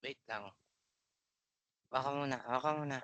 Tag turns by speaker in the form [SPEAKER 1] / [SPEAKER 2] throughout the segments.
[SPEAKER 1] Wait lang. Baka muna, baka muna.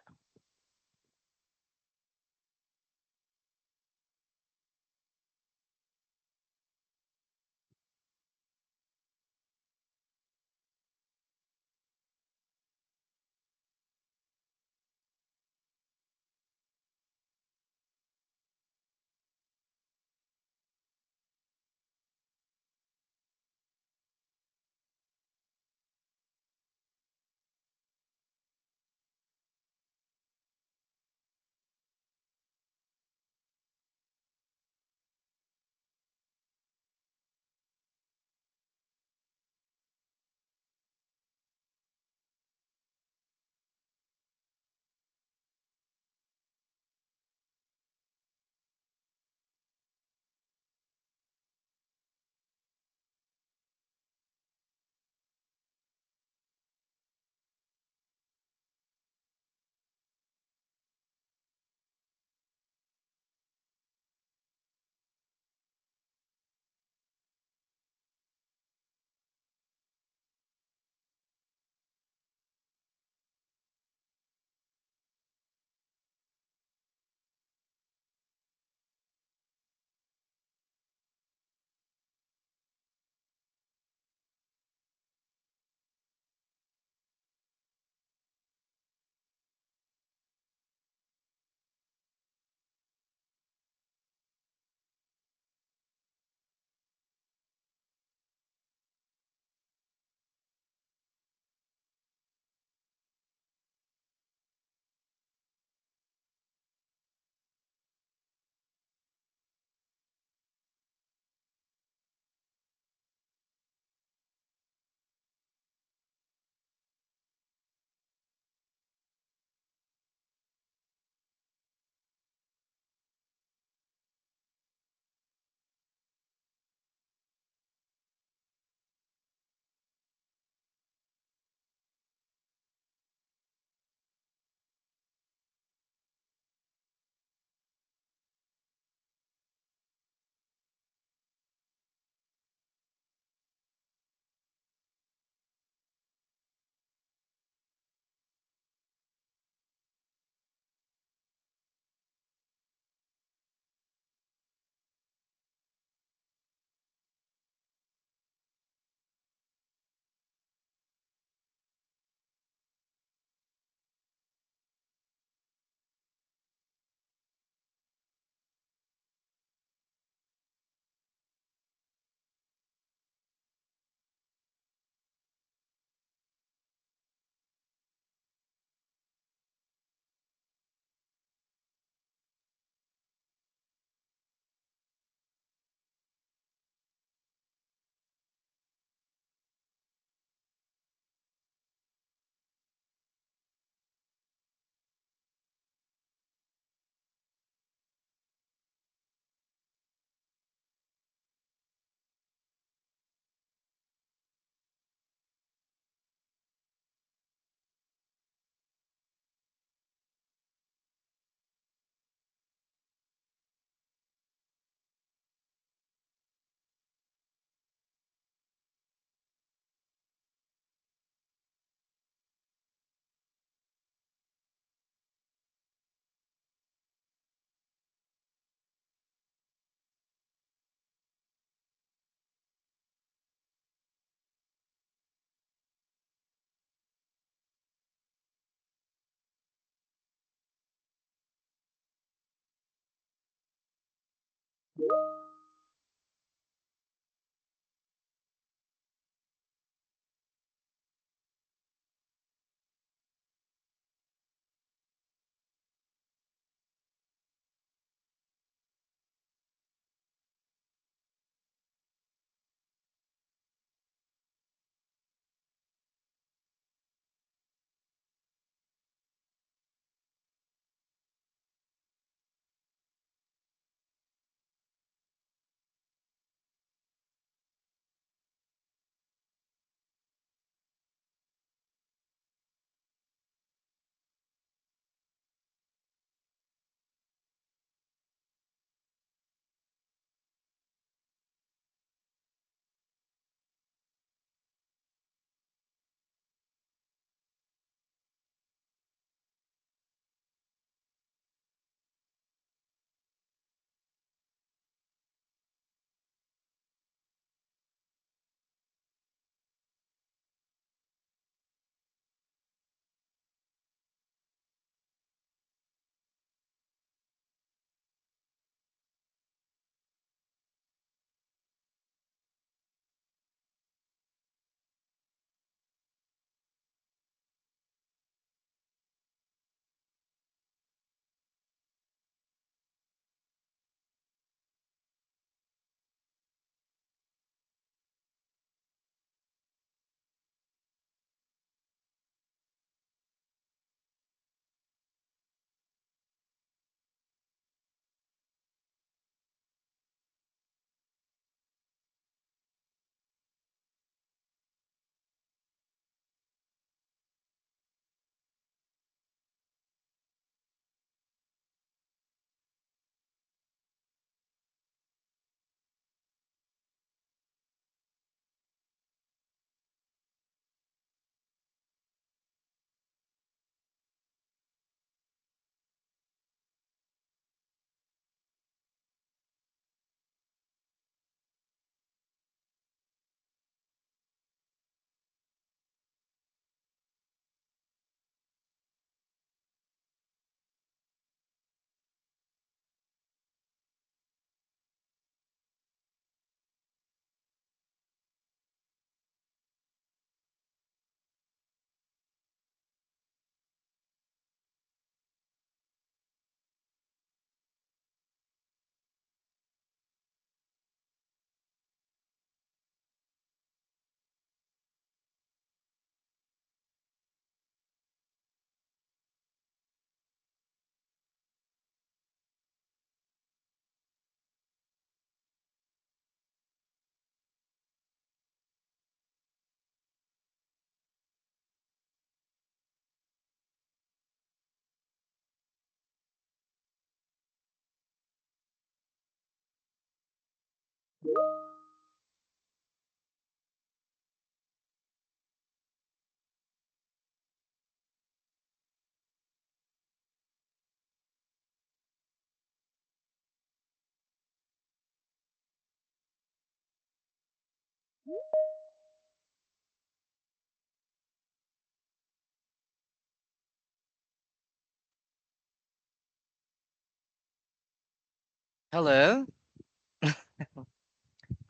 [SPEAKER 1] Hello.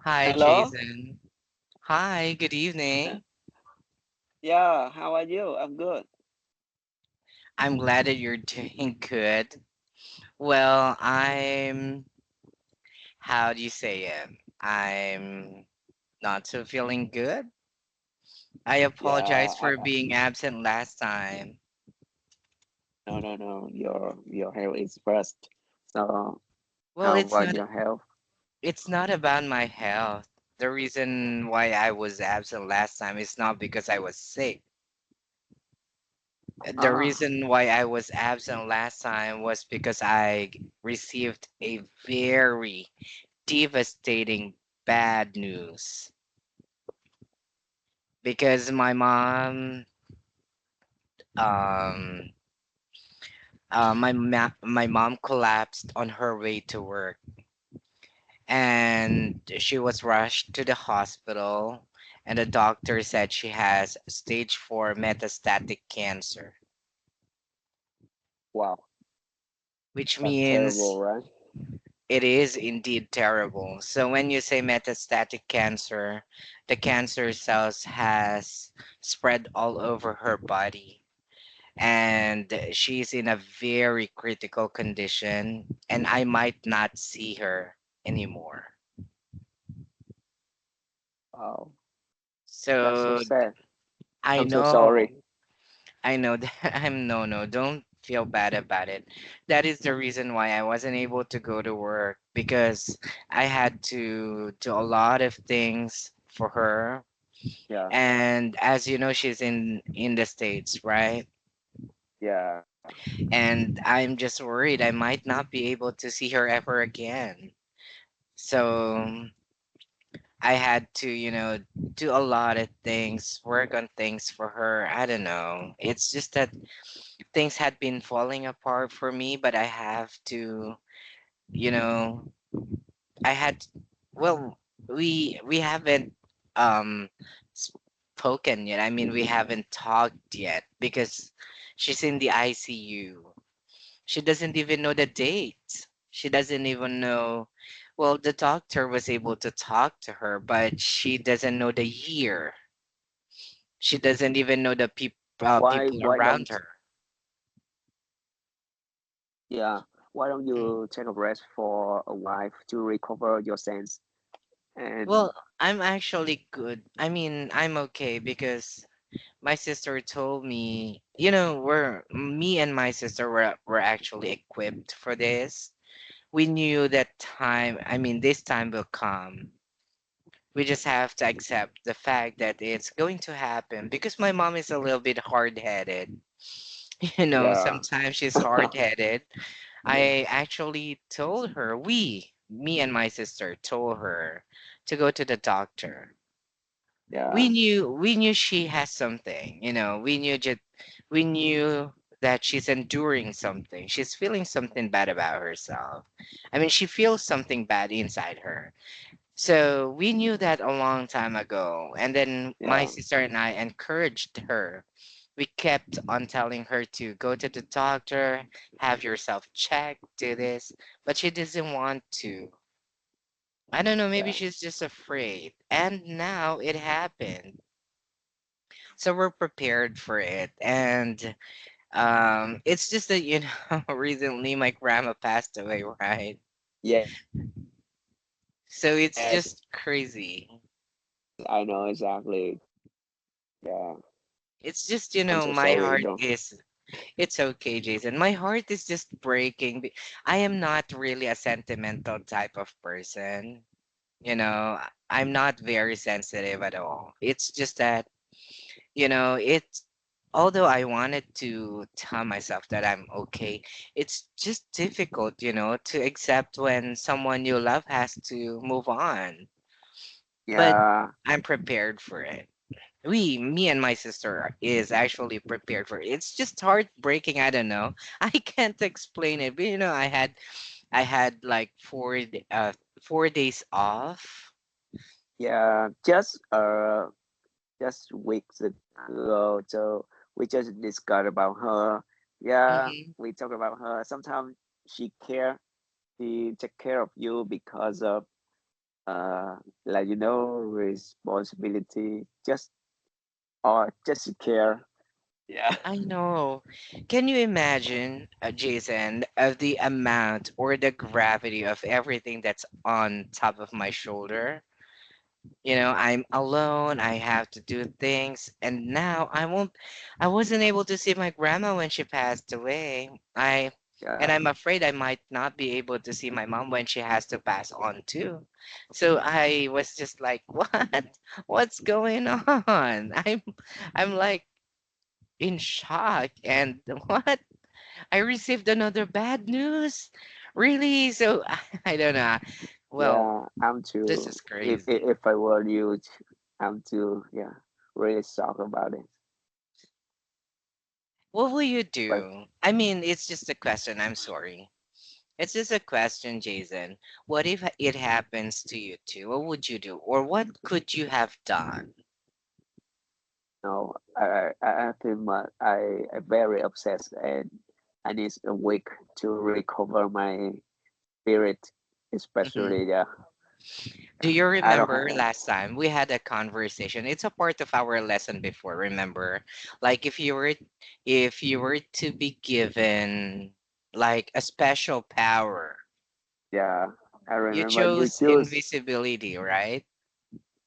[SPEAKER 1] Hi,
[SPEAKER 2] Hello?
[SPEAKER 1] Jason. Hi, good evening.
[SPEAKER 2] Yeah, how are you? I'm good.
[SPEAKER 1] I'm glad that you're doing good. Well, how do you say it? I'm not so feeling good. I
[SPEAKER 2] Yeah,
[SPEAKER 1] apologize for being absent last time.
[SPEAKER 2] no. Your health is first. So,
[SPEAKER 1] Well,
[SPEAKER 2] how about your health?
[SPEAKER 1] it's not about my health. The reason why I was absent last time is not because I was sick. The
[SPEAKER 2] Ah,
[SPEAKER 1] reason why I was absent last time was because I received a very devastating bad news. Because um, my mom collapsed on her way to work, and she was rushed to the hospital, and the doctor said she has stage 4 metastatic cancer,
[SPEAKER 2] wow,
[SPEAKER 1] which
[SPEAKER 2] that's terrible,
[SPEAKER 1] means
[SPEAKER 2] right?
[SPEAKER 1] it is indeed terrible. So when you say metastatic cancer, the cancer cells has spread all over her body, and she's in a very critical condition, and I might not see her anymore.
[SPEAKER 2] Wow, that's so
[SPEAKER 1] So
[SPEAKER 2] sad.
[SPEAKER 1] I
[SPEAKER 2] I'm so sorry.
[SPEAKER 1] know, I know that no, don't feel bad about it. That is the reason why I wasn't able to go to work, because I had to do a lot of things for her.
[SPEAKER 2] Yeah,
[SPEAKER 1] And as you know, she's in the States, right?
[SPEAKER 2] yeah,
[SPEAKER 1] And I'm just worried I might not be able to see her ever again. So I had to, do a lot of things, work on things for her. I don't know. It's just that things had been falling apart for me, but I have to, you know, I had, well, we haven't um spoken yet. I mean, we haven't talked yet because she's in the ICU. She doesn't even know the date. She doesn't even know. Well, the doctor was able to talk to her, but she doesn't know the year. She doesn't even know the people
[SPEAKER 2] why
[SPEAKER 1] around
[SPEAKER 2] don't
[SPEAKER 1] her.
[SPEAKER 2] yeah, why don't
[SPEAKER 1] Mm.
[SPEAKER 2] you take a rest for a while to recover your sense? And
[SPEAKER 1] Well, I'm actually good. I mean, I'm okay because my sister told me, me and my sister were actually equipped for this. We knew that time, I mean, this time will come. We just have to accept the fact that it's going to happen because my mom is a little bit hard-headed.
[SPEAKER 2] yeah,
[SPEAKER 1] Sometimes she's hard-headed. I actually told her, me and my sister told her to go to the doctor.
[SPEAKER 2] yeah,
[SPEAKER 1] We knew she has something, we knew that she's enduring something. She's feeling something bad about herself. I mean, she feels something bad inside her. So we knew that a long time ago. And then my
[SPEAKER 2] yeah,
[SPEAKER 1] sister and I encouraged her. We kept on telling her to go to the doctor, have yourself checked, do this, but she doesn't want to. I don't know, maybe
[SPEAKER 2] yeah,
[SPEAKER 1] she's just afraid. And now it happened. So we're prepared for it. And it's just that, recently my grandma passed away, right?
[SPEAKER 2] yes,
[SPEAKER 1] So it's
[SPEAKER 2] yes,
[SPEAKER 1] just crazy.
[SPEAKER 2] I know exactly. Yeah,
[SPEAKER 1] It's just,
[SPEAKER 2] I'm so
[SPEAKER 1] my
[SPEAKER 2] sorry.
[SPEAKER 1] heart
[SPEAKER 2] Don't,
[SPEAKER 1] is It's okay, Jason. My heart is just breaking. I am not really a sentimental type of person. I'm not very sensitive at all. It's just that, it's although I wanted to tell myself that I'm okay, it's just difficult, to accept when someone you love has to move on. But
[SPEAKER 2] Yeah,
[SPEAKER 1] I'm prepared for it. Me and my sister is actually prepared for it. It's just heartbreaking. I don't know. I can't explain it. But I had like 4 days off.
[SPEAKER 2] yeah. Just weeks ago, so we just discussed about her. Yeah,
[SPEAKER 1] Hmm.
[SPEAKER 2] we talk about her. Sometimes she care, she take care of you because of like responsibility. Just or just care. Yeah,
[SPEAKER 1] I know. Can you imagine, Jason, of the amount or the gravity of everything that's on top of my shoulder? I'm alone, I have to do things, and now I wasn't able to see my grandma when she passed away. And
[SPEAKER 2] yeah,
[SPEAKER 1] I'm afraid I might not be able to see my mom when she has to pass on too. So I was just like, what? What's going on? I'm like in shock. And what? I received another bad news? Really? So I don't know. Well,
[SPEAKER 2] yeah. I'm
[SPEAKER 1] this
[SPEAKER 2] too.
[SPEAKER 1] is
[SPEAKER 2] If
[SPEAKER 1] crazy.
[SPEAKER 2] if I were you, I'm too. Yeah, really shocked about it.
[SPEAKER 1] What will you
[SPEAKER 2] But
[SPEAKER 1] do? I mean, it's just a question. I'm sorry. It's just a question, Jason. What if it happens to you too? What would you do? Or what could you have done?
[SPEAKER 2] no, I feel I very obsessed, and I need a week to recover my spirit,
[SPEAKER 1] Mhm.
[SPEAKER 2] especially. Yeah,
[SPEAKER 1] Do you
[SPEAKER 2] I don't
[SPEAKER 1] remember
[SPEAKER 2] have.
[SPEAKER 1] last time we had a conversation? It's a part of our lesson before, remember? Like if you were to be given like a special power,
[SPEAKER 2] Yeah, I
[SPEAKER 1] you
[SPEAKER 2] remember you
[SPEAKER 1] chose
[SPEAKER 2] choose.
[SPEAKER 1] invisibility, right?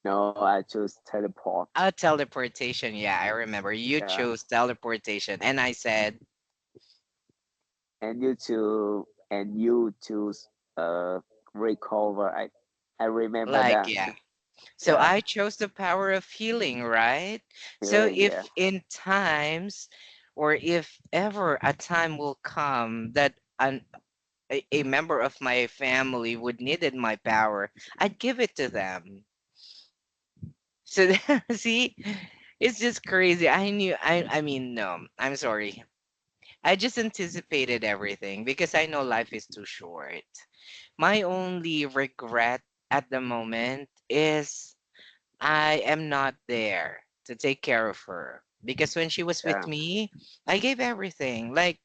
[SPEAKER 2] No, I choose teleport.
[SPEAKER 1] Teleportation. Yeah, I remember. You
[SPEAKER 2] Yeah,
[SPEAKER 1] chose teleportation, and I said,
[SPEAKER 2] and you choose recover. I remember
[SPEAKER 1] like,
[SPEAKER 2] that.
[SPEAKER 1] yeah. So
[SPEAKER 2] Yeah,
[SPEAKER 1] I chose the power of healing, right? So
[SPEAKER 2] healing. Yeah,
[SPEAKER 1] if in times, or if ever a time will come that a member of my family would needed my power, I'd give it to them. So see, it's just crazy. I mean, no, I'm sorry. I just anticipated everything because I know life is too short. My only regret at the moment is I am not there to take care of her. Because when she was with
[SPEAKER 2] yeah,
[SPEAKER 1] me, I gave everything. Like,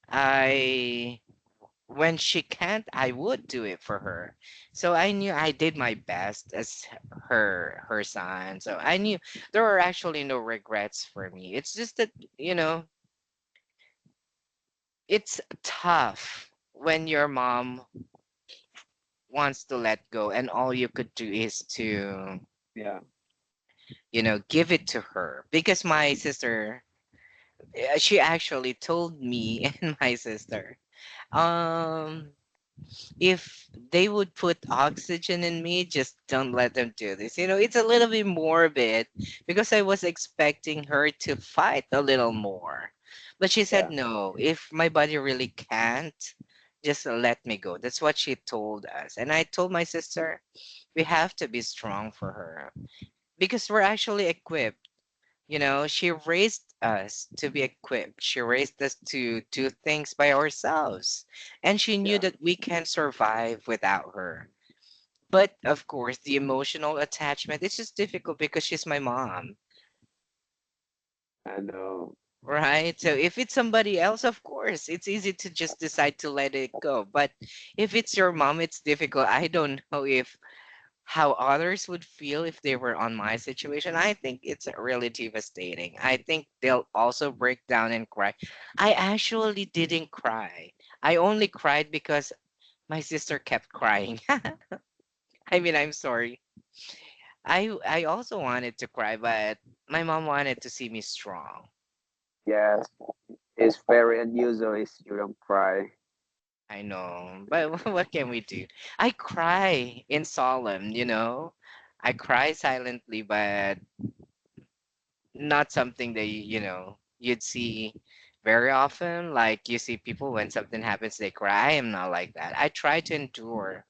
[SPEAKER 1] I when she can't, I would do it for her. So I knew I did my best as her son. So I knew there are actually no regrets for me. It's just that, you know, it's tough when your mom wants to let go and all you could do is to,
[SPEAKER 2] yeah,
[SPEAKER 1] give it to her. Because my sister, she actually told me and my sister, um, if they would put oxygen in me, just don't let them do this. It's a little bit morbid because I was expecting her to fight a little more. But she said,
[SPEAKER 2] yeah.
[SPEAKER 1] no, if my body really can't, just let me go. That's what she told us. And I told my sister, we have to be strong for her because we're actually equipped. She raised us to be equipped. She raised us to do things by ourselves. And she knew
[SPEAKER 2] Yeah,
[SPEAKER 1] that we can survive without her. But of course, the emotional attachment is just difficult because she's my mom,
[SPEAKER 2] I know.
[SPEAKER 1] right? So if it's somebody else, of course, it's easy to just decide to let it go. But if it's your mom, it's difficult. I don't know if how others would feel if they were on my situation. I think it's really devastating. I think they'll also break down and cry. I actually didn't cry. I only cried because my sister kept crying. I mean, I'm sorry. I also wanted to cry, but my mom wanted to see me strong.
[SPEAKER 2] Yes, it's very unusual if you don't cry.
[SPEAKER 1] I know, but what can we do? I cry in solemn. I cry silently, but not something that you'd see very often. Like you see people when something happens, they cry. I am not like that. I try to endure.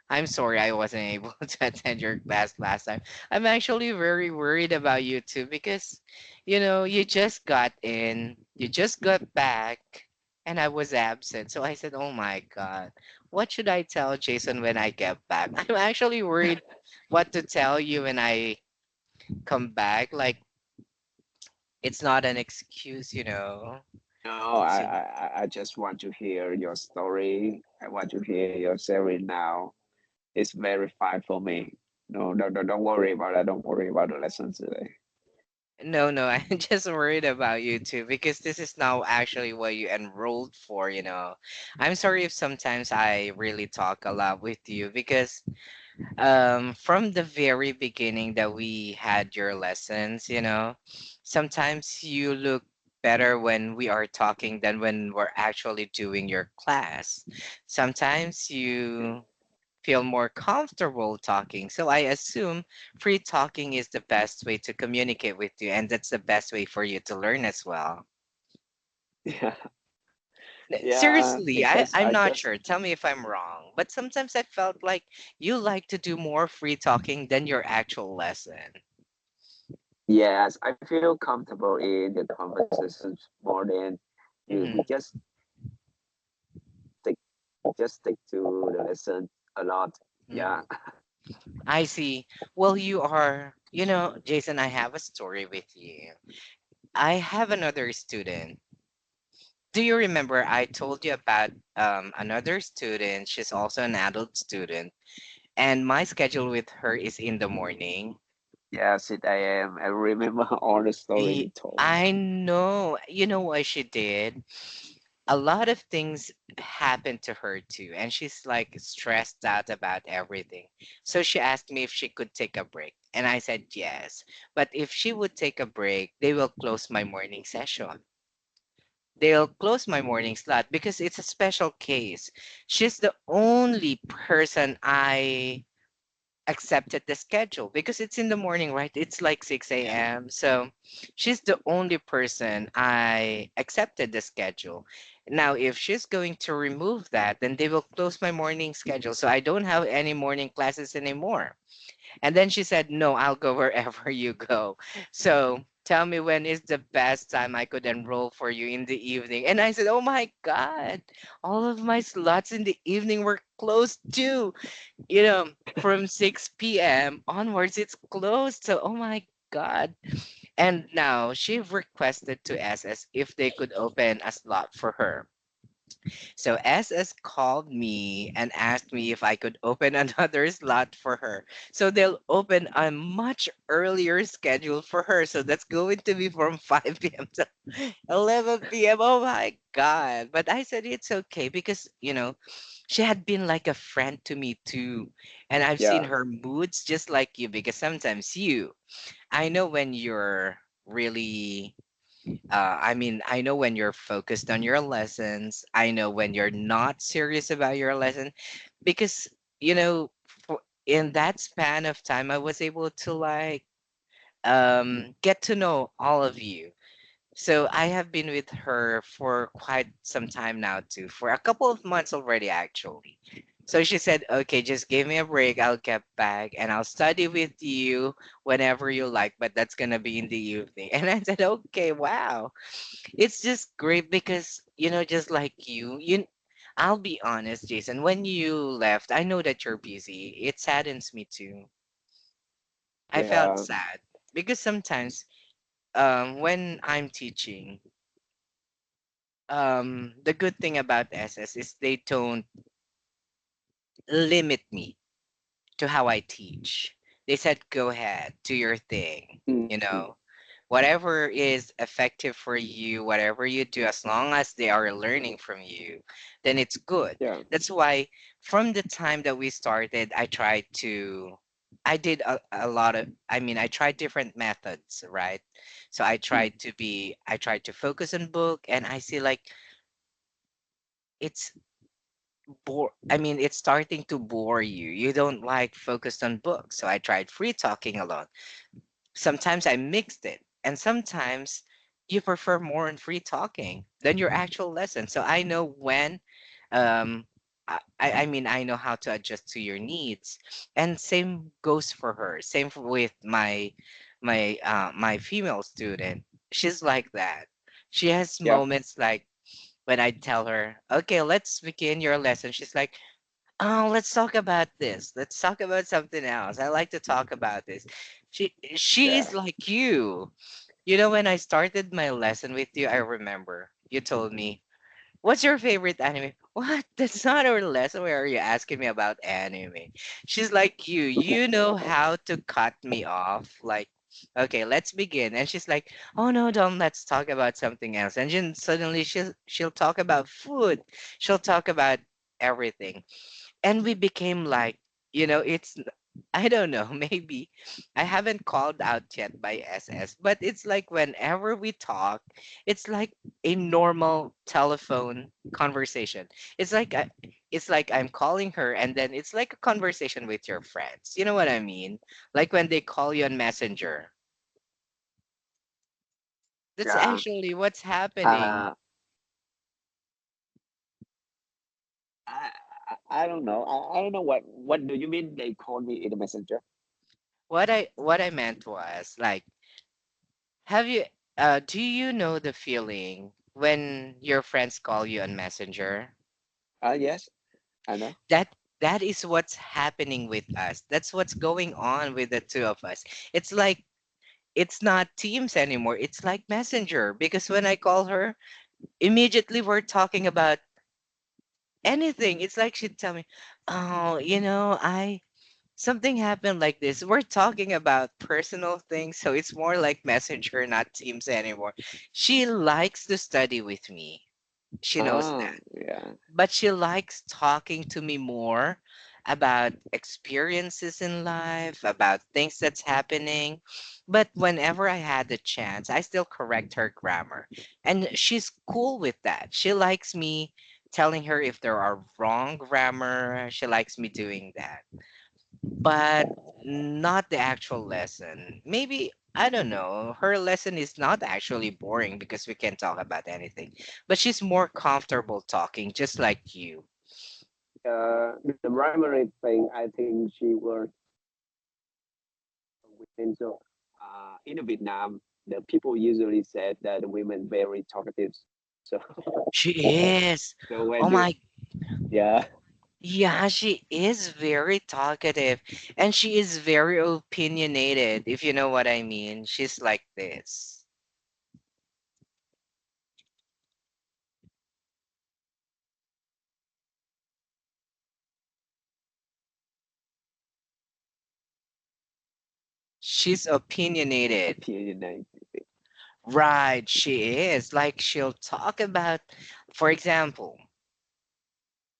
[SPEAKER 1] I'm sorry I wasn't able to attend your class last time. I'm actually very worried about you too because, you just got in, you just got back, and I was absent. So I said, oh my God, what should I tell Jason when I get back? I'm actually worried what to tell you when I come back. Like, it's not an excuse.
[SPEAKER 2] No,
[SPEAKER 1] It's, you know,
[SPEAKER 2] I just want to hear your story. I want to hear your story now. It's very fine for me. No, no, no, don't worry about it. Don't worry about the lessons today.
[SPEAKER 1] No, no, I'm just worried about you too because this is now actually what you enrolled for. I'm sorry if sometimes I really talk a lot with you because from the very beginning that we had your lessons, sometimes you look better when we are talking than when we're actually doing your class. Sometimes you feel more comfortable talking. So I assume free talking is the best way to communicate with you, and that's the best way for you to learn as well.
[SPEAKER 2] Yeah, yeah,
[SPEAKER 1] Seriously,
[SPEAKER 2] because
[SPEAKER 1] I'm
[SPEAKER 2] I
[SPEAKER 1] not
[SPEAKER 2] just
[SPEAKER 1] sure. Tell me if I'm wrong. But sometimes I felt like you like to do more free talking than your actual lesson.
[SPEAKER 2] yes, I feel comfortable in the conversations more than we
[SPEAKER 1] Hmm.
[SPEAKER 2] stick just stick to the lesson a lot. Yeah,
[SPEAKER 1] Hmm. I see. Well, Jason, I have a story with you. I have another student. Do you remember I told you about another student? She's also an adult student, and my schedule with her is in the morning.
[SPEAKER 2] yes, it I am. I remember all the story you told.
[SPEAKER 1] I know. You know what she did? A lot of things happened to her too, and she's like stressed out about everything. So she asked me if she could take a break, and I said yes. But if she would take a break, they will close my morning session. They'll close my morning slot because it's a special case. She's the only person I accepted the schedule because it's in the morning, right? It's like 6
[SPEAKER 2] Yeah.
[SPEAKER 1] a.m. So she's the only person I accepted the schedule. Now, if she's going to remove that, then they will close my morning schedule. So I don't have any morning classes anymore. And then she said, no, I'll go wherever you go. So tell me when is the best time I could enroll for you in the evening. And I said, oh my God, all of my slots in the evening were closed too. From 6 p.m. onwards, it's closed. So, oh my God. And now she requested to SS if they could open a slot for her. So SS called me and asked me if I could open another slot for her. So they'll open a much earlier schedule for her. So that's going to be from 5 p.m. to 11 p.m. Oh my God. But I said it's okay because, she had been like a friend to me too. And I've seen
[SPEAKER 2] Yeah.
[SPEAKER 1] her moods just like you because sometimes I know when you're really I know when you're focused on your lessons. I know when you're not serious about your lesson because, in that span of time, I was able to like get to know all of you. So I have been with her for quite some time now too, for a couple of months already actually. So she said, "Okay, just give me a break. I'll get back and I'll study with you whenever you like, but that's gonna be in the evening." And I said, "Okay, wow." It's just great because, just like I'll be honest, Jason, when you left, I know that you're busy. It saddens me too. I felt
[SPEAKER 2] Yeah.
[SPEAKER 1] sad because sometimes when I'm teaching, the good thing about SS is they don't limit me to how I teach. They said, go ahead, do your thing, you
[SPEAKER 2] Mm,
[SPEAKER 1] know. Whatever is effective for you, whatever you do, as long as they are learning from you, then it's good.
[SPEAKER 2] yeah.
[SPEAKER 1] That's why from the time that we started, I did a lot of, I tried different methods, right? So
[SPEAKER 2] Mm,
[SPEAKER 1] I tried to focus on book and I see like it's it's starting to bore you. You don't like focused on books. So I tried free talking alone. Sometimes I mixed it, and sometimes you prefer more on free talking than your actual lesson. So I know when, um, I know how to adjust to your needs, and same goes for her. With my female student. She's like that. She has
[SPEAKER 2] Yep.
[SPEAKER 1] moments like when I tell her, "Okay, let's begin your lesson." She's like, "Oh, let's talk about this. Let's talk about something else. I like to talk about this." She
[SPEAKER 2] Yeah.
[SPEAKER 1] is like you. You know, when I started my lesson with you, I remember you told me, "What's your favorite anime?" What? That's not our lesson. Where are you asking me about anime? She's like you. You know how to cut me off. Like, okay, let's begin. And she's like, "Oh no, don't. Let's talk about something else." And then suddenly she'll talk about food. She'll talk about everything, and we became like, it's, I don't know, maybe I haven't called out yet by SS, but it's like whenever we talk, it's like a normal telephone conversation. It's like I'm calling her, and then it's like a conversation with your friends. You know what I mean? Like when they call you on Messenger. That's
[SPEAKER 2] Yeah.
[SPEAKER 1] actually what's happening.
[SPEAKER 2] Uh, I don't know. I don't know what do you mean they called me in the messenger?
[SPEAKER 1] What I meant was like, have you do you know the feeling when your friends call you on Messenger?
[SPEAKER 2] Yes, I know.
[SPEAKER 1] That is what's happening with us. That's what's going on with the two of us. It's like it's not Teams anymore. It's like Messenger because when I call her, immediately we're talking about anything. It's like she'd tell me, "Oh, I something happened like this." We're talking about personal things, so it's more like Messenger, not Teams anymore. She likes to study with me. She knows
[SPEAKER 2] Ah,
[SPEAKER 1] that.
[SPEAKER 2] yeah.
[SPEAKER 1] But she likes talking to me more about experiences in life, about things that's happening. But whenever I had the chance, I still correct her grammar. And she's cool with that. She likes me telling her if there are wrong grammar. She likes me doing that, but not the actual lesson. Maybe, I don't know. Her lesson is not actually boring because we can talk about anything, but she's more comfortable talking, just like you.
[SPEAKER 2] The primary thing I think she was women. So, in Vietnam, the people usually said that the women very talkative. So,
[SPEAKER 1] She is.
[SPEAKER 2] so when
[SPEAKER 1] Oh
[SPEAKER 2] you,
[SPEAKER 1] my,
[SPEAKER 2] yeah,
[SPEAKER 1] yeah, she is very talkative and she is very opinionated, if you know what I mean. She's like this. She's opinionated.
[SPEAKER 2] opinionated.
[SPEAKER 1] Right, she is. Like she'll talk about, for example,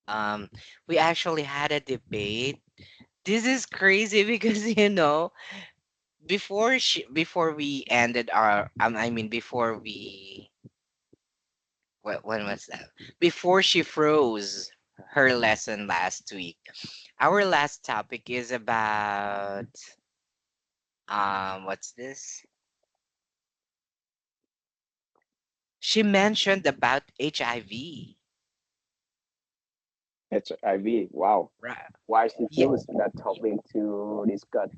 [SPEAKER 1] um, we actually had a debate. This is crazy because before we ended our before we when was that? Before she froze her lesson last week. Our last topic is about what's this? She mentioned about HIV.
[SPEAKER 2] HIV. Wow.
[SPEAKER 1] Right.
[SPEAKER 2] Why she
[SPEAKER 1] Yeah,
[SPEAKER 2] chose that topic to discuss?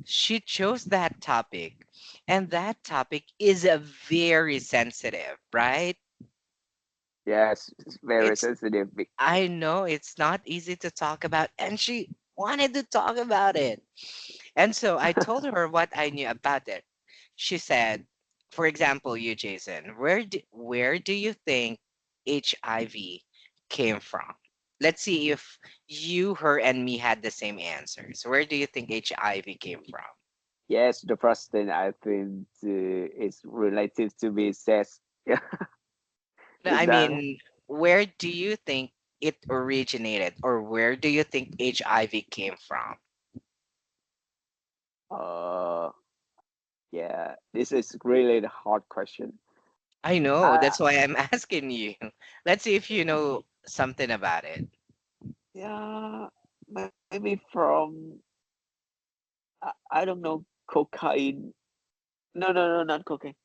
[SPEAKER 1] she chose that topic. And that topic is a very sensitive, right?
[SPEAKER 2] Yes, it's very
[SPEAKER 1] It's
[SPEAKER 2] sensitive.
[SPEAKER 1] I know it's not easy to talk about, and she wanted to talk about it. And so I told her what I knew about it. She said, for example, you, Jason, where do you think HIV came from? Let's see if you, her, and me had the same answers. Where do you think HIV came from?
[SPEAKER 2] Yes, the first thing I think is related to be says. Yeah,
[SPEAKER 1] No,
[SPEAKER 2] is
[SPEAKER 1] I
[SPEAKER 2] that
[SPEAKER 1] mean, where do you think it originated, or where do you think HIV came from?
[SPEAKER 2] uh yeah, this is really the hard question.
[SPEAKER 1] I know,
[SPEAKER 2] I
[SPEAKER 1] that's why I'm asking you. Let's see if you know something about it.
[SPEAKER 2] Yeah, maybe from I don't know, cocaine. No, no, no, not cocaine.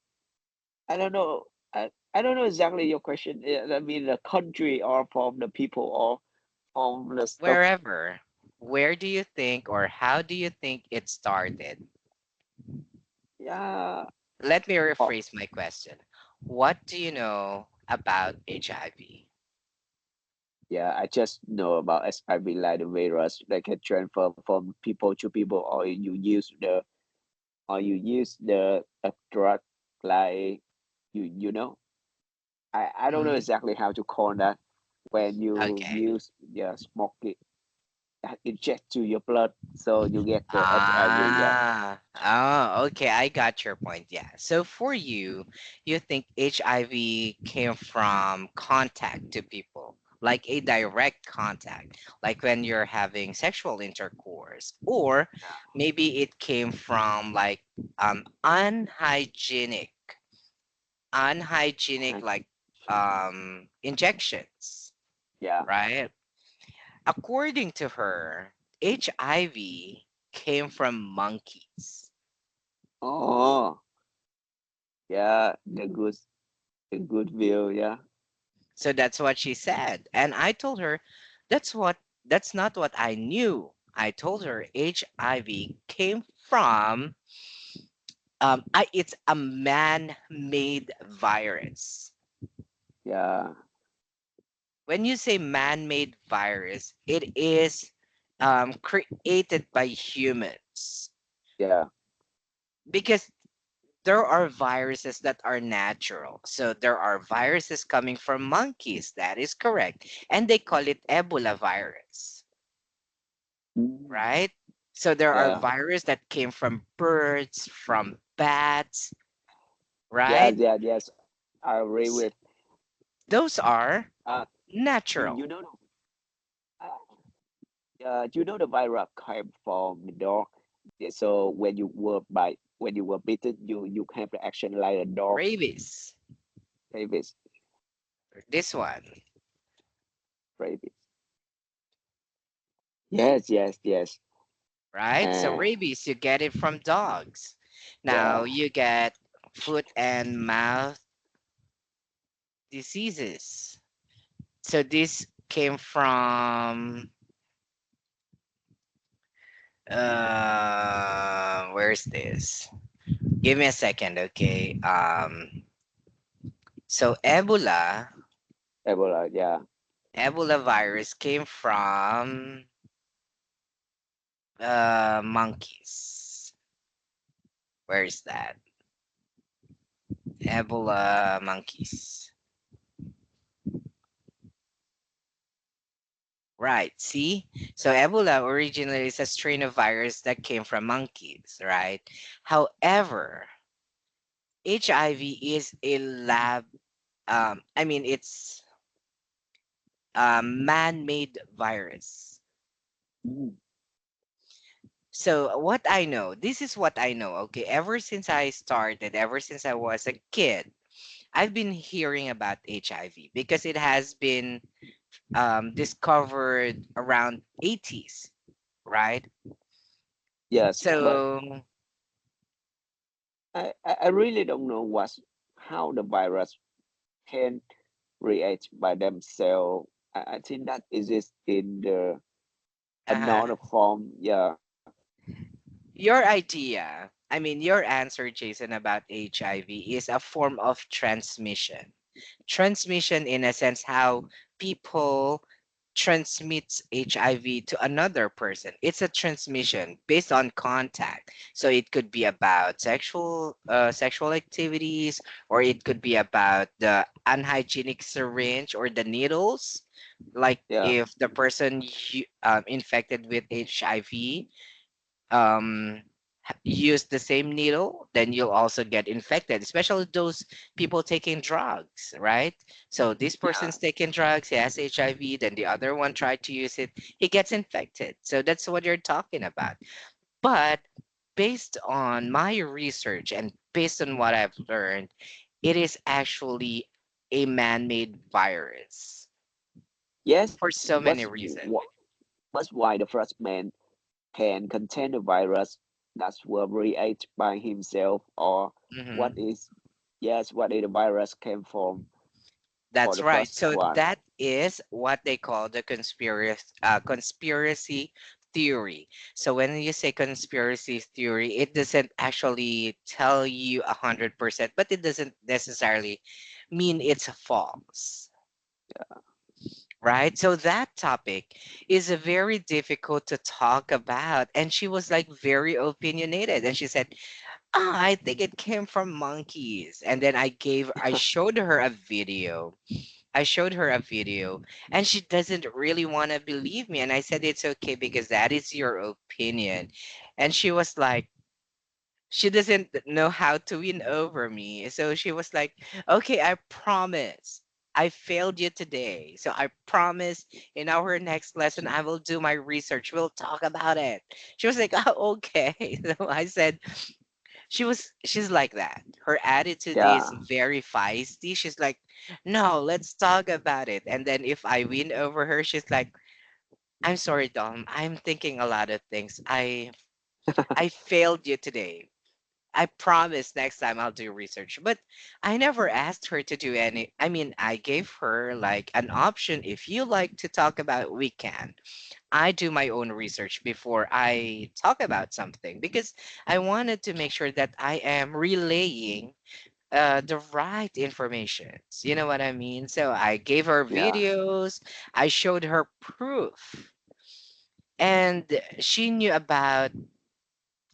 [SPEAKER 2] I don't know. I don't know exactly your question. I mean, the country or from the people or from the stuff.
[SPEAKER 1] Wherever. Where do you think or how do you think it started?
[SPEAKER 2] Yeah.
[SPEAKER 1] Let me
[SPEAKER 2] Oh,
[SPEAKER 1] rephrase my question. What do you know about HIV?
[SPEAKER 2] yeah. I just know about SIV like the virus that can transfer from people to people, or you use the a drug like you know. I don't know
[SPEAKER 1] Mhm.
[SPEAKER 2] exactly how to call that when you
[SPEAKER 1] Okay.
[SPEAKER 2] use smoke it inject to your blood so you get the HIV. Yeah,
[SPEAKER 1] Okay, I got your point. Yeah. So for you, you think HIV came from contact to people, like a direct contact, like when you're having sexual intercourse, or maybe it came from like unhygienic
[SPEAKER 2] I,
[SPEAKER 1] like injections,
[SPEAKER 2] yeah.
[SPEAKER 1] right? According to her, HIV came from monkeys.
[SPEAKER 2] Oh, yeah. The good view. Yeah,
[SPEAKER 1] So that's what she said. And I told her, that's not what I knew. I told her HIV came from it's a man-made virus.
[SPEAKER 2] yeah,
[SPEAKER 1] When you say man-made virus, it is created by humans
[SPEAKER 2] yeah.
[SPEAKER 1] because there are viruses that are natural. So there are viruses coming from monkeys. That is correct. And they call it Ebola virus,
[SPEAKER 2] Mm,
[SPEAKER 1] right? So there are
[SPEAKER 2] yeah,
[SPEAKER 1] viruses that came from birds, from bats,
[SPEAKER 2] yeah,
[SPEAKER 1] right?
[SPEAKER 2] yeah. Yes, I agree with.
[SPEAKER 1] S- Those are
[SPEAKER 2] Uh, you
[SPEAKER 1] natural.
[SPEAKER 2] know the virus came from the dog. Yeah, so when you were bitten, you have the action like a dog.
[SPEAKER 1] Rabies,
[SPEAKER 2] Rabies,
[SPEAKER 1] this one,
[SPEAKER 2] rabies. Yes, yes, yes.
[SPEAKER 1] right? So
[SPEAKER 2] Uh,
[SPEAKER 1] rabies, you get it from dogs. Now
[SPEAKER 2] yeah.
[SPEAKER 1] you get foot and mouth diseases. So this came from where's this? Give me a second, okay? So
[SPEAKER 2] Ebola, yeah.
[SPEAKER 1] Ebola virus came from monkeys. Where is that? Ebola monkeys. Right, see? So Ebola originally is a strain of virus that came from monkeys, right? However, HIV is a lab I mean it's a man-made virus.
[SPEAKER 2] Mm,
[SPEAKER 1] So what I know, this is what I know, okay? Ever since I was a kid, I've been hearing about HIV because it has been discovered around 80s, right?
[SPEAKER 2] yes, but
[SPEAKER 1] So
[SPEAKER 2] I really don't know how the virus can react by themselves. I think that exists in the
[SPEAKER 1] uh
[SPEAKER 2] another form. Yeah,
[SPEAKER 1] your idea, I mean, your answer, Jason, about HIV is a form of transmission. Transmission, in a sense, how people transmits HIV to another person. It's a transmission based on contact. So it could be about sexual activities, or it could be about the unhygienic syringe or the needles. Like
[SPEAKER 2] yeah,
[SPEAKER 1] if the person infected with HIV um use the same needle, then you'll also get infected, especially those people taking drugs, right? So this
[SPEAKER 2] yeah.
[SPEAKER 1] person's taking drugs, he has HIV, then the other one tried to use it, he gets infected. So that's what you're talking about. But based on my research and based on what I've learned, it is actually a man-made virus
[SPEAKER 2] Yes,
[SPEAKER 1] for so
[SPEAKER 2] but
[SPEAKER 1] many reasons.
[SPEAKER 2] That's why the fragment can contain a virus that will react by himself, or what
[SPEAKER 1] Hmm.
[SPEAKER 2] is, yes, what is the virus came from for
[SPEAKER 1] That's
[SPEAKER 2] the
[SPEAKER 1] right.
[SPEAKER 2] first
[SPEAKER 1] So
[SPEAKER 2] one.
[SPEAKER 1] that is what they call the conspiracy theory. So when you say conspiracy theory, it doesn't actually tell you 100%, but it doesn't necessarily mean it's false. Right? So that topic is very difficult to talk about. And she was like very opinionated. And she said, I think it came from monkeys. And then I showed her a video. I showed her a video and she doesn't really want to believe me. And I said, it's okay because that is your opinion. And she was like, she doesn't know how to win over me. So she was like, okay, I promise. I failed you today. So I promise in our next lesson, I will do my research. We'll talk about it. She was like, oh, okay. So I said, she's like that. Her attitude is
[SPEAKER 2] Yeah.
[SPEAKER 1] very feisty. She's like, no, let's talk about it. And then if I win over her, she's like, I'm sorry, Dom. I'm thinking a lot of things. I failed you today. I promise next time I'll do research. But I never asked her to do any. I mean, I gave her like an option. If you like to talk about it, we can. I do my own research before I talk about something because I wanted to make sure that I am relaying the right information. You know what I mean? So I gave her
[SPEAKER 2] Yeah.
[SPEAKER 1] videos, I showed her proof, and she knew about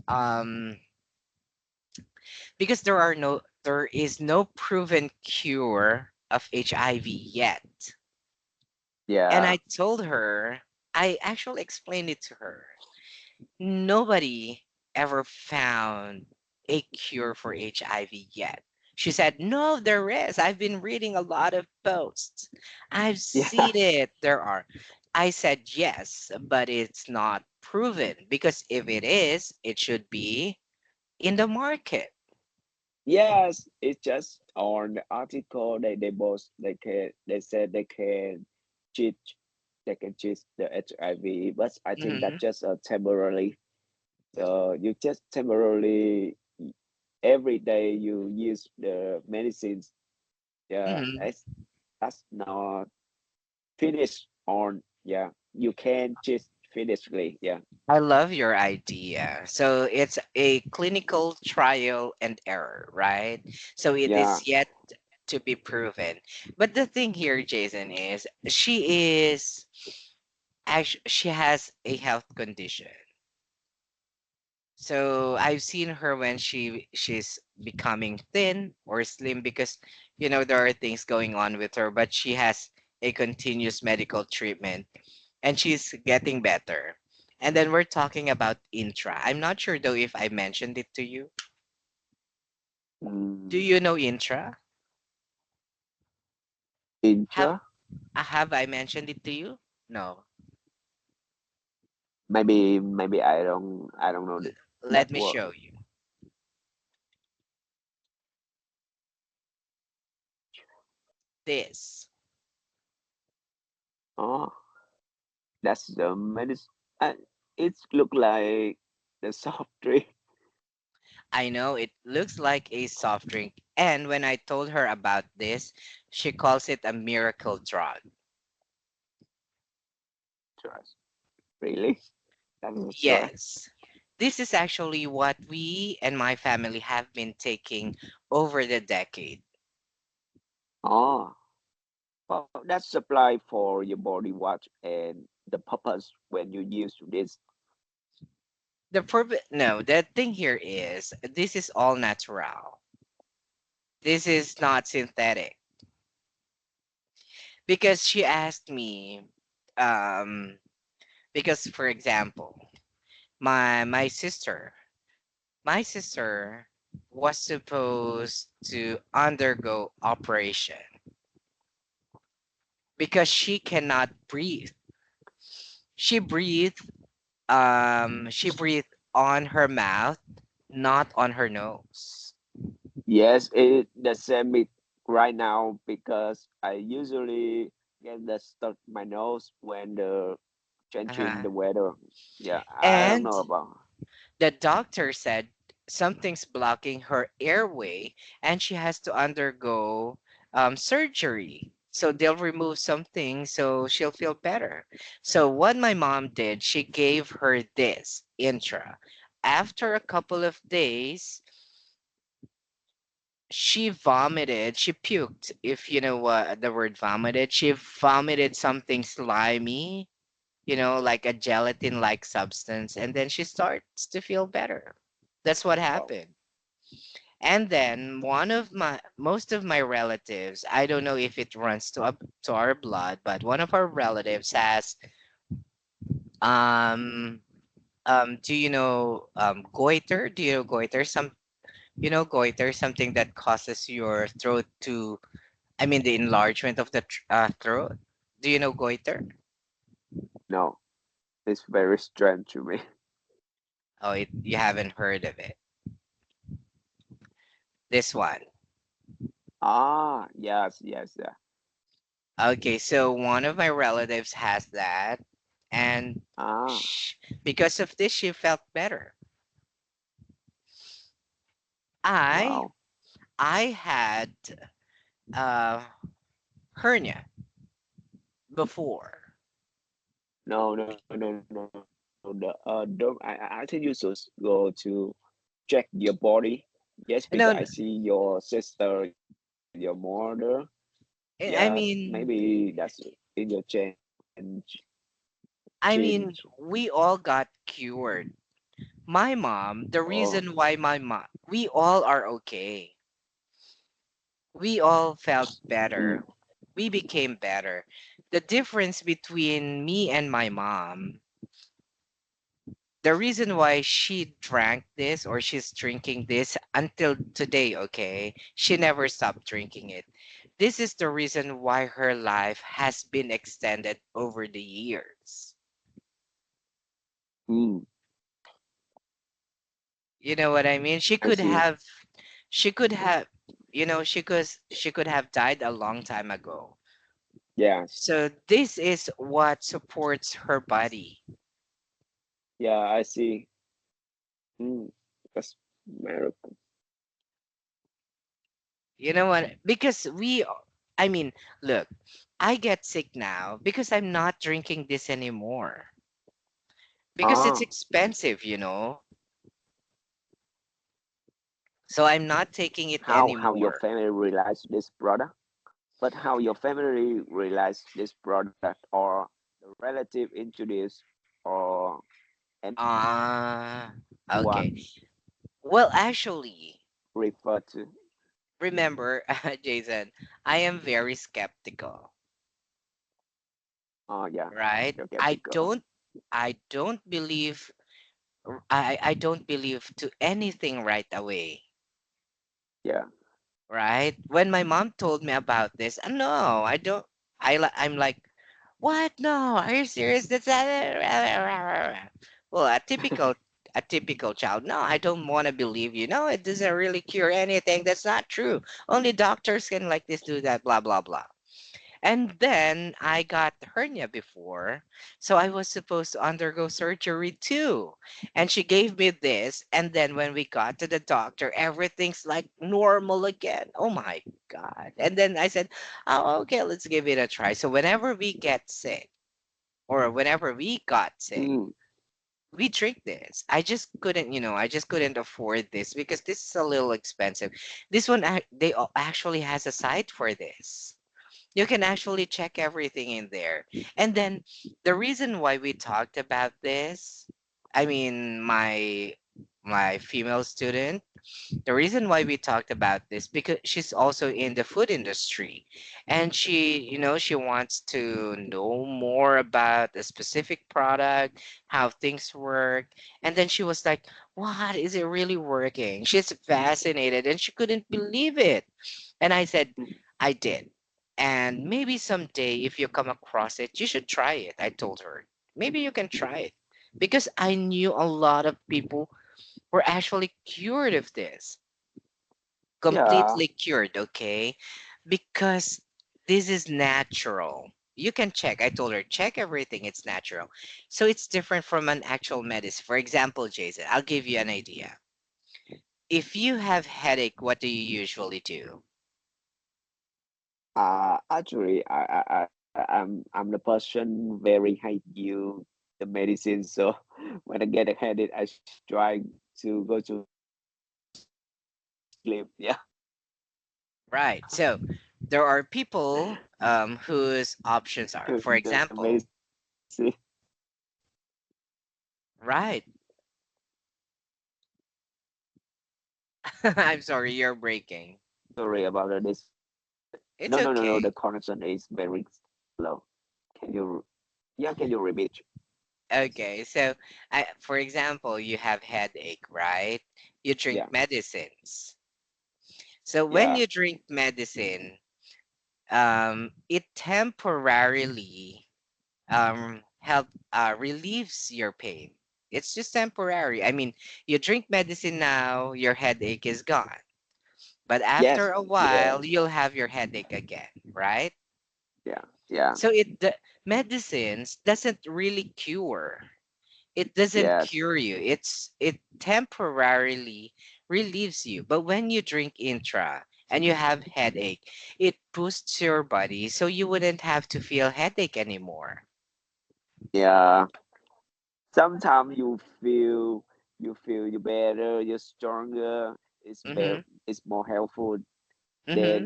[SPEAKER 1] um because there is no proven cure of HIV yet. And
[SPEAKER 2] Yeah.
[SPEAKER 1] I told her, I actually explained it to her. Nobody ever found a cure for HIV yet. She said, no, there is. I've been reading a lot of posts. I've
[SPEAKER 2] Yeah.
[SPEAKER 1] seen it. There are. I said, yes, but it's not proven because if it is, it should be in the market.
[SPEAKER 2] Yes, it's just on the article they both they said cheat they can cheat the HIV, but I think
[SPEAKER 1] Hmm.
[SPEAKER 2] that's just temporarily. So you just temporarily every day you use the medicines. Yeah,
[SPEAKER 1] Hmm.
[SPEAKER 2] that's not finished on. Yeah, you can cheat physically. Yeah,
[SPEAKER 1] I love your idea. So it's a clinical trial and error, right? So it
[SPEAKER 2] yeah,
[SPEAKER 1] is yet to be proven. But the thing here, Jason, is she has a health condition. So I've seen her when she's becoming thin or slim because there are things going on with her, but she has a continuous medical treatment and she's getting better. And then we're talking about Intra. I'm not sure though if I mentioned it to you. Do
[SPEAKER 2] mm,
[SPEAKER 1] you know Intra? Have
[SPEAKER 2] intra.
[SPEAKER 1] have I mentioned it to you? No.
[SPEAKER 2] Maybe I don't know
[SPEAKER 1] Let
[SPEAKER 2] that
[SPEAKER 1] me
[SPEAKER 2] word.
[SPEAKER 1] show you this.
[SPEAKER 2] Oh, that's the medicine. It look like the soft drink.
[SPEAKER 1] I know it looks like a soft drink, and when I told her about this, she calls it a miracle drug.
[SPEAKER 2] Trust. Really? That's a story.
[SPEAKER 1] Yes. This is actually what we and my family have been taking over the decade.
[SPEAKER 2] Oh, well, that's supply for your body watch and the purpose when you use this.
[SPEAKER 1] No, the thing here is this is all natural. This is not synthetic. Because she asked me, um, because for example, my sister was supposed to undergo operation because she cannot breathe. She breathed she breathed on her mouth, not on her nose.
[SPEAKER 2] Yes, it the same it right now because I usually get the stuck my nose when the changing
[SPEAKER 1] Uh-huh.
[SPEAKER 2] the weather. Yeah, I don't
[SPEAKER 1] And
[SPEAKER 2] know about.
[SPEAKER 1] the doctor said something's blocking her airway and she has to undergo surgery. So they'll remove something so she'll feel better. So, what my mom did, she gave her this intra. After a couple of days, she vomited, she puked. If you know what the word vomited, she vomited something slimy, like a gelatin like substance, and then she starts to feel better. That's what
[SPEAKER 2] Wow.
[SPEAKER 1] happened. And then most of my relatives, I don't know if it runs to our blood, but one of our relatives has um do you know goiter? Do you know goiter? Goiter, something that causes your throat to, I mean, the enlargement of the throat. Do you know goiter?
[SPEAKER 2] No, it's very strange to me.
[SPEAKER 1] Oh, you haven't heard of it. This one.
[SPEAKER 2] Ah, yes, yes, yeah.
[SPEAKER 1] Okay, so one of my relatives has that, and
[SPEAKER 2] Ah,
[SPEAKER 1] sh because of this, she felt better. I
[SPEAKER 2] wow.
[SPEAKER 1] I had uh, hernia before.
[SPEAKER 2] No, no, no, no, no. Don't. I think you should go to check your body. Yes, because I
[SPEAKER 1] No,
[SPEAKER 2] see your sister, your mother. Yeah,
[SPEAKER 1] I mean,
[SPEAKER 2] maybe that's in your
[SPEAKER 1] I
[SPEAKER 2] change.
[SPEAKER 1] mean, we all got cured. My mom, the
[SPEAKER 2] Oh,
[SPEAKER 1] reason why my mom, we all are okay. We all felt
[SPEAKER 2] mm,
[SPEAKER 1] better. We became better. The difference between me and my mom, the reason why she drank this or she's drinking this until today, okay, she never stopped drinking it. This is the reason why her life has been extended over the years.
[SPEAKER 2] mm,
[SPEAKER 1] You know what I mean?
[SPEAKER 2] I see.
[SPEAKER 1] She could have, she could have died a long time ago.
[SPEAKER 2] Yes.
[SPEAKER 1] So this is what supports her body.
[SPEAKER 2] Yeah, I see. Mm, that's miracle.
[SPEAKER 1] You know what? Because I mean, look, I get sick now because I'm not drinking this anymore. Because it's
[SPEAKER 2] Ah,
[SPEAKER 1] expensive. So I'm not taking it
[SPEAKER 2] how your
[SPEAKER 1] anymore.
[SPEAKER 2] family realize this product? But how your family realize this product or the relative introduce or
[SPEAKER 1] Ah, okay.
[SPEAKER 2] anyone
[SPEAKER 1] Well, actually,
[SPEAKER 2] refer to.
[SPEAKER 1] remember, Jason, I am very skeptical,
[SPEAKER 2] Oh yeah,
[SPEAKER 1] right?
[SPEAKER 2] you're
[SPEAKER 1] I
[SPEAKER 2] skeptical.
[SPEAKER 1] don't I don't believe I don't believe to anything right away,
[SPEAKER 2] Yeah.
[SPEAKER 1] right? When my mom told me about this, no, I don't. I'm like, what? No, are you serious? That's well, a typical child. No, I don't want to believe you. No, it doesn't really cure anything. That's not true. Only doctors can like this do that. Blah blah blah. And then I got hernia before, so I was supposed to undergo surgery too. And she gave me this, and then when we got to the doctor, everything's like normal again. Oh my God. And then I said, oh, okay, let's give it a try. So whenever we get sick, or whenever we got sick,
[SPEAKER 2] Mm,
[SPEAKER 1] we drink this. I just couldn't afford this because this is a little expensive. This one, actually has a site for this. You can actually check everything in there. And then the reason why we talked about this, I mean, my female student, the reason why we talked about this because she's also in the food industry, and she wants to know more about a specific product, how things work. And then she was like, what, is it really working? She's fascinated and she couldn't believe it. And I said,
[SPEAKER 2] mm,
[SPEAKER 1] I did. And maybe someday, if you come across it, you should try it. I told her, maybe you can try it. Because I knew a lot of people were actually cured of this,
[SPEAKER 2] yeah.
[SPEAKER 1] completely cured, okay? Because this is natural. You can check. I told her, check everything. It's natural. So it's different from an actual medicine. For example, Jason, I'll give you an idea. If you have headache, what do you usually do?
[SPEAKER 2] Actually, I'm the person very hate you the medicine. So when I get a headache, I try to go to sleep. Yeah,
[SPEAKER 1] Right. So there are people whose options are, for
[SPEAKER 2] the
[SPEAKER 1] example,
[SPEAKER 2] medicine.
[SPEAKER 1] right. I'm sorry, you're breaking.
[SPEAKER 2] Sorry about this.
[SPEAKER 1] It's
[SPEAKER 2] No, no, no, no.
[SPEAKER 1] okay.
[SPEAKER 2] The connection is very low. Can you? Yeah, can you repeat?
[SPEAKER 1] Okay, so for example, you have headache, right? You drink
[SPEAKER 2] Yeah,
[SPEAKER 1] medicines. So when
[SPEAKER 2] yeah,
[SPEAKER 1] you drink medicine, it temporarily help relieves your pain. It's just temporary. I mean, you drink medicine now, your headache is gone. But after
[SPEAKER 2] yes,
[SPEAKER 1] a
[SPEAKER 2] yes,
[SPEAKER 1] while, you'll have your headache again, right?
[SPEAKER 2] yeah, yeah,
[SPEAKER 1] So the medicines doesn't really cure. It doesn't
[SPEAKER 2] yes,
[SPEAKER 1] cure you. It temporarily relieves you. But when you drink intra and you have headache, it boosts your body so you wouldn't have to feel headache anymore.
[SPEAKER 2] yeah. Sometimes you feel you better, you're stronger.
[SPEAKER 1] Mm-hmm.
[SPEAKER 2] It's more helpful
[SPEAKER 1] Mm-hmm.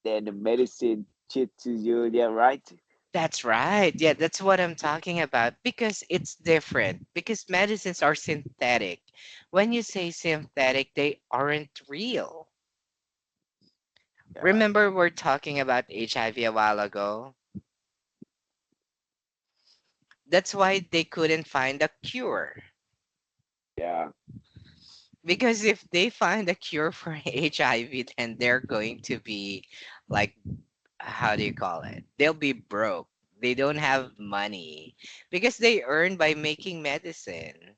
[SPEAKER 2] than the medicine cheat to you. Yeah, right.
[SPEAKER 1] That's right. Yeah, that's what I'm talking about because it's different. Because medicines are synthetic. When you say synthetic, they aren't real.
[SPEAKER 2] Yeah,
[SPEAKER 1] Remember, we're talking about HIV a while ago? That's why they couldn't find a cure.
[SPEAKER 2] yeah,
[SPEAKER 1] Because if they find a cure for HIV, then they're going to be like, how do you call it? They'll be broke. They don't have money because they earn by making medicine.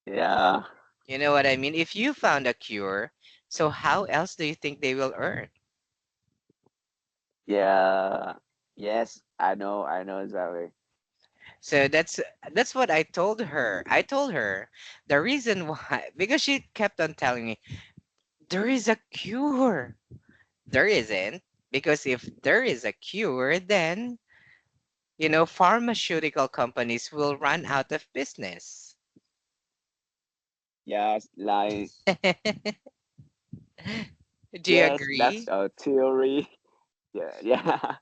[SPEAKER 2] yeah,
[SPEAKER 1] You know what I mean? If you found a cure, so how else do you think they will earn?
[SPEAKER 2] yeah. Yes, I know exactly.
[SPEAKER 1] So that's what I told her. I told her the reason why because she kept on telling me there is a cure. There isn't because if there is a cure, then pharmaceutical companies will run out of business.
[SPEAKER 2] Yes, like
[SPEAKER 1] Do you
[SPEAKER 2] yes, that's
[SPEAKER 1] agree?
[SPEAKER 2] a theory. Yeah, yeah,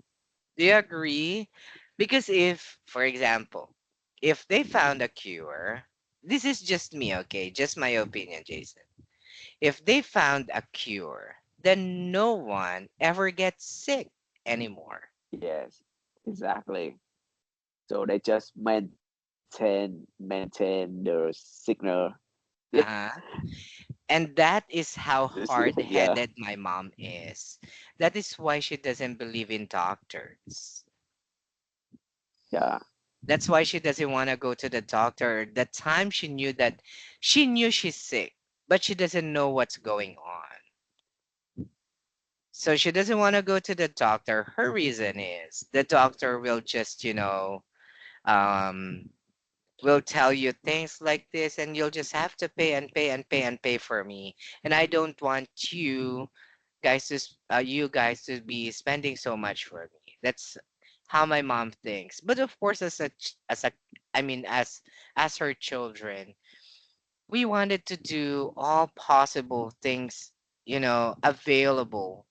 [SPEAKER 1] Do you agree? Because if, for example, if they found a cure, this is just me, okay? Just my opinion, Jason. If they found a cure, then no one ever gets sick anymore.
[SPEAKER 2] yes, exactly. So they just maintain their signal. Yeah,
[SPEAKER 1] Uh-huh. And that is how
[SPEAKER 2] yeah,
[SPEAKER 1] hard-headed my mom is. That is why she doesn't believe in doctors.
[SPEAKER 2] yeah,
[SPEAKER 1] That's why she doesn't want to go to the doctor. The time she knew she's sick, but she doesn't know what's going on. So she doesn't want to go to the doctor. Her reason is the doctor will just, um, will tell you things like this, and you'll just have to pay and pay and pay and pay for me. And I don't want you guys to be spending so much for me. That's how my mom thinks. But of course, I mean, as her children, we wanted to do all possible things, available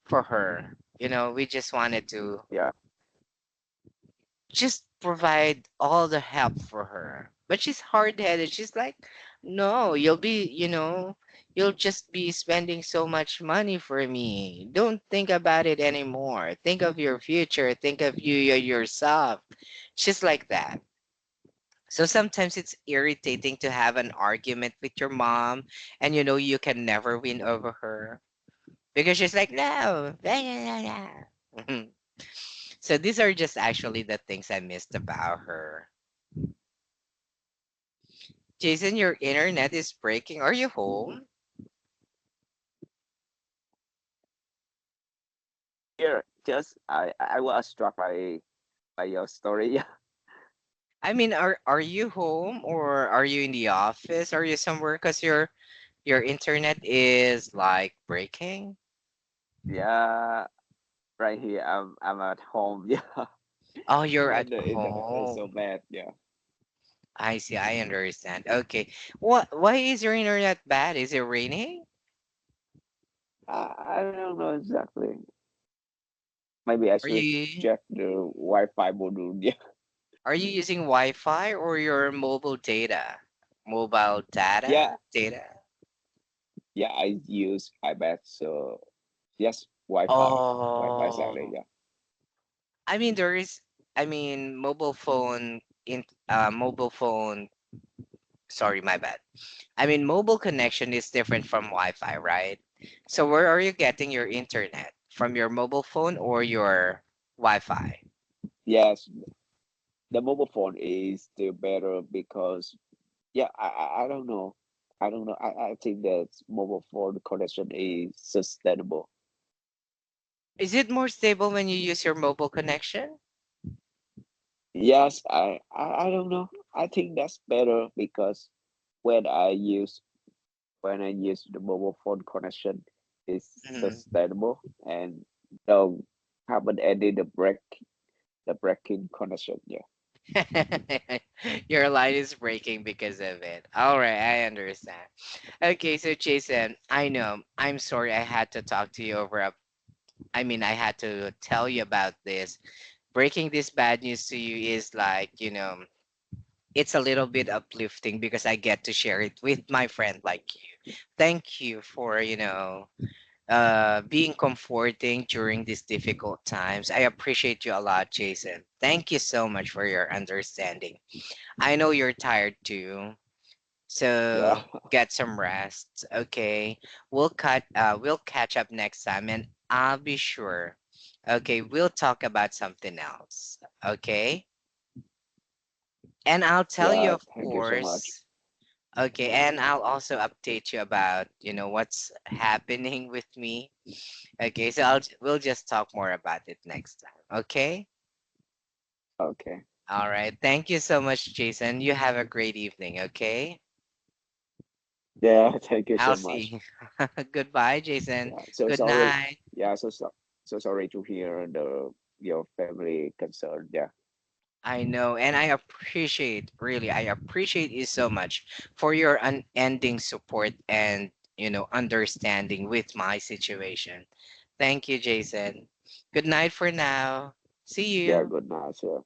[SPEAKER 1] for her. We just wanted to
[SPEAKER 2] yeah,
[SPEAKER 1] just provide all the help for her. But she's hard headed. She's like, no, you'll just be spending so much money for me. Don't think about it anymore. Think of your future. Think of yourself. She's like that. So sometimes it's irritating to have an argument with your mom and you can never win over her because she's like, no. So these are just actually the things I missed about her. Jason, your internet is breaking. Are you home?
[SPEAKER 2] here. Just I was struck by your story. Yeah,
[SPEAKER 1] I mean, are you home or are you in the office? Are you somewhere? Because your internet is like breaking.
[SPEAKER 2] yeah. Right here, I'm at home. Yeah,
[SPEAKER 1] Oh, you're
[SPEAKER 2] and
[SPEAKER 1] at
[SPEAKER 2] the internet is so
[SPEAKER 1] home.
[SPEAKER 2] bad. Yeah,
[SPEAKER 1] I see. I understand. Okay. What? Why is your internet bad? Is it raining?
[SPEAKER 2] I don't know exactly. Maybe I
[SPEAKER 1] Are
[SPEAKER 2] should
[SPEAKER 1] you
[SPEAKER 2] check the Wi-Fi module. Yeah,
[SPEAKER 1] are you using Wi-Fi or your mobile data? Mobile
[SPEAKER 2] yeah,
[SPEAKER 1] data? Data?
[SPEAKER 2] yeah. I use iPad, so yes, Wi-Fi exactly.
[SPEAKER 1] Oh,
[SPEAKER 2] Yeah,
[SPEAKER 1] I mean there is. I mean mobile phone. Sorry, my bad. I mean mobile connection is different from Wi-Fi, right? So where are you getting your internet? From your mobile phone or your Wi-Fi?
[SPEAKER 2] yes. The mobile phone is still better because yeah, I don't know. I don't know. I think that mobile phone connection is sustainable.
[SPEAKER 1] Is it more stable when you use your mobile connection?
[SPEAKER 2] Yes, I don't know. I think that's better because when I use when I use the mobile phone connection is
[SPEAKER 1] Mhm.
[SPEAKER 2] sustainable and don't haven't any the breaking connection. Yeah.
[SPEAKER 1] Your line is breaking because of it. All right, I understand. Okay, so Jason, I know. I'm sorry I had to talk to you over a I mean, I had to tell you about this. Breaking this bad news to you is like, it's a little bit uplifting because I get to share it with my friend like you. Thank you for, being comforting during these difficult times. I appreciate you a lot, Jason. Thank you so much for your understanding. I know you're tired too,
[SPEAKER 2] Yeah.
[SPEAKER 1] so get some rest. Okay, we'll catch up next time, and I'll be sure. Okay, we'll talk about something else. Okay, and I'll tell you,
[SPEAKER 2] Yeah.
[SPEAKER 1] of
[SPEAKER 2] Thank you so much.
[SPEAKER 1] course. Okay, and I'll also update you about what's happening with me. Okay, so we'll just talk more about it next time. Okay.
[SPEAKER 2] Okay.
[SPEAKER 1] All right. Thank you so much, Jason. You have a great evening. Okay.
[SPEAKER 2] Yeah. Thank you
[SPEAKER 1] I'll
[SPEAKER 2] so much.
[SPEAKER 1] see. Goodbye, Jason.
[SPEAKER 2] Yeah. So
[SPEAKER 1] Good
[SPEAKER 2] sorry.
[SPEAKER 1] night.
[SPEAKER 2] Yeah. So sorry to hear the your family concern. Yeah.
[SPEAKER 1] I know, and I appreciate, really, I appreciate you so much for your unending support and, understanding with my situation. Thank you, Jason. Good night for now. See
[SPEAKER 2] Yeah.
[SPEAKER 1] you.
[SPEAKER 2] Good night. Sir.